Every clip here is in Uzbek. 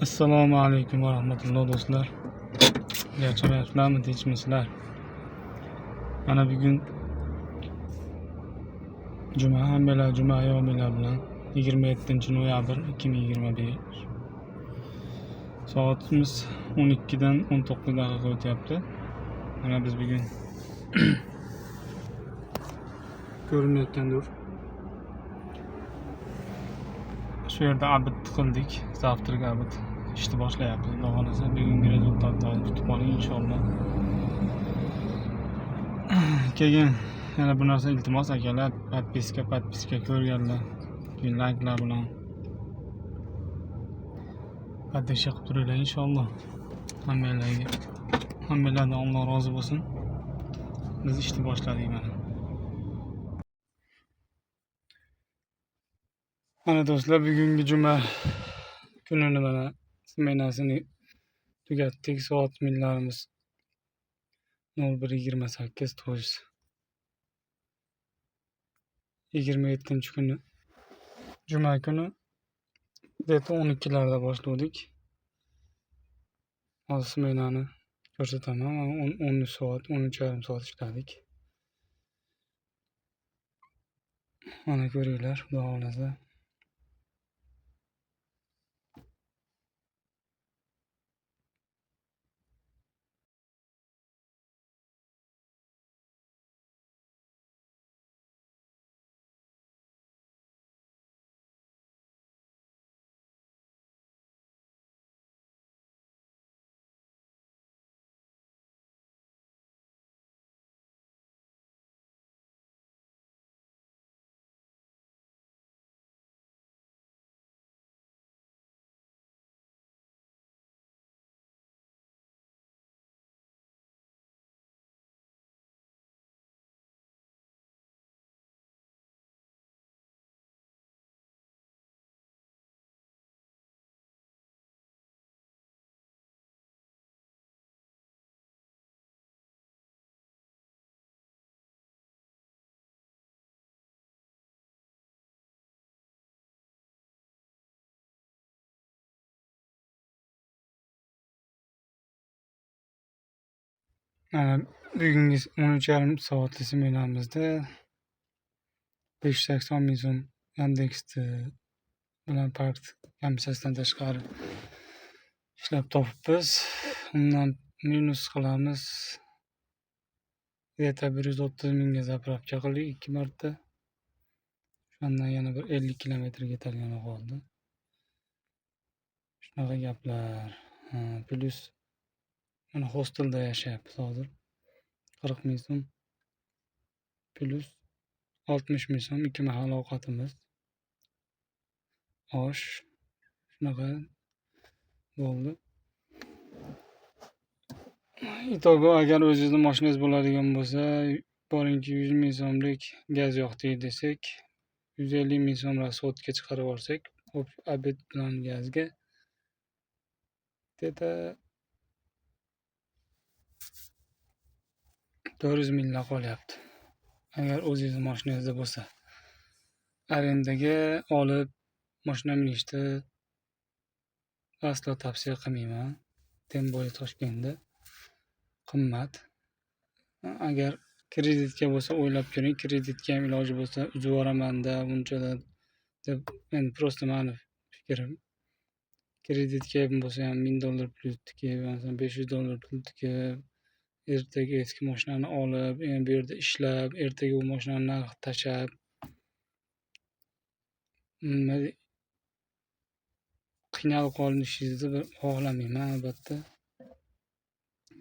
Assalomu alaykum va rahmatulloh do'stlar. Yaxshimisizlarmi, tinchmisizlar? Mana bugun juma, hammalar juma yo'minglar bilan 27-noyabr 2025. Soatimiz 12 dan 19 daqiqa o'tyapti. Mana biz bugun ko'rinayotgandir. Shu yerda abid qildik, zavtrga abid ishni boshlayapmiz. Xudo xolasa bugungi rezultatlarni kutib oling inshaalloh. Keyin yana bir narsa iltimos akalar, podpiska ko'rganlar, layklar bilan podpiska qilib turinglar inshaalloh. Hammalardan Alloh rozi bo'lsin. Biz ishni boshladik mana. Mana do'stlar, bugungi juma kunini mana smenasini tugatdik. Soat millarimiz 01:28, to есть 27-kuni juma kuni deta 12larda boshladik. Hozir smenani ko'rsataman. 10 soat, 13,5 soat ishladik. Mana ko'ringlar, xudo xolasa. Bugungi 13,5 soatli smenamizda 580 ming so'm Yandex'da bilan part komissiyasidan tashqari ishlab topibmiz. Undan minus qilamiz. Deta 130 mingga zapravka qildik 2 marta. Shundan yana bir 50 kilometr yetalgani qoldi. Shunaqa gaplar. Plus mana hostelda yashayapmiz hozir. 40 ming so'm plus 60 ming so'm 2 mahal ovqatimiz. Osh shunaqa bo'ldi. Itogo agar o'zingizning mashinangiz bo'ladigan bo'lsa, boringki 100 ming so'mlik gaz yoqdik desak, 150 ming so'm rasxodga chiqarib olsak, obed bilan gazga deta 400 minglar qolyapti. Agar o'zingizning mashinangizda bo'lsa, arendaga olib mashina minishni aslo tavsiya qilmayman. Tем более Toshkentda qimmat. Agar kreditga bo'lsa o'ylab ko'ring, kreditga ham iloji bo'lsa uzib yuboraman-da bunchada deb, endi просто mani fikrim. Kreditga bo'lsa ham $1000 pul tikib, $500 pul tikib, ertaga eski mashinani olib, endi bu yerda ishlab, ertaga u mashinani narxi tashab, qiynalib qolishingizni bir xohlamayman albatta.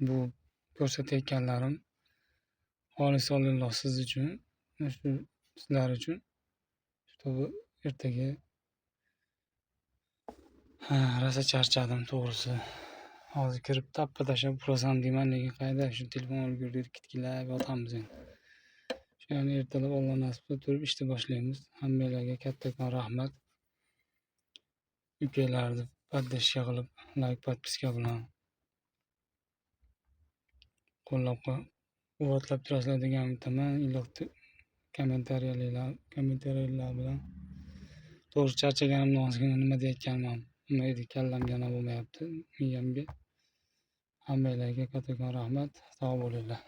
Bu ko'rsatayotganlarim xolis lilloh siz uchun, shu sizlar uchun. Чтобы ertaga rosa charchadim to'g'risi. Hozir kirib tappa tashlab uxlasam deyman, lekin qayda shu telefon olib yurib kitkilab yotamiz endi. Shuni ertalab Alloh nasib qilib turib ishni boshlaymiz. Hammalarga kattakon rahmat. Ukalarni podpiska qilib, like podpiska bilan qo'llab-quvvatlab turasizlar degan umiddaman. Iliq kommentariyalar bilan. To'g'ri charchaganimdan ozgina nima deyotganman nima edi, kallamga yana bo'lmayapti, miyamga. Hammanglarga kattakon rahmat. Sog' bo'linglar.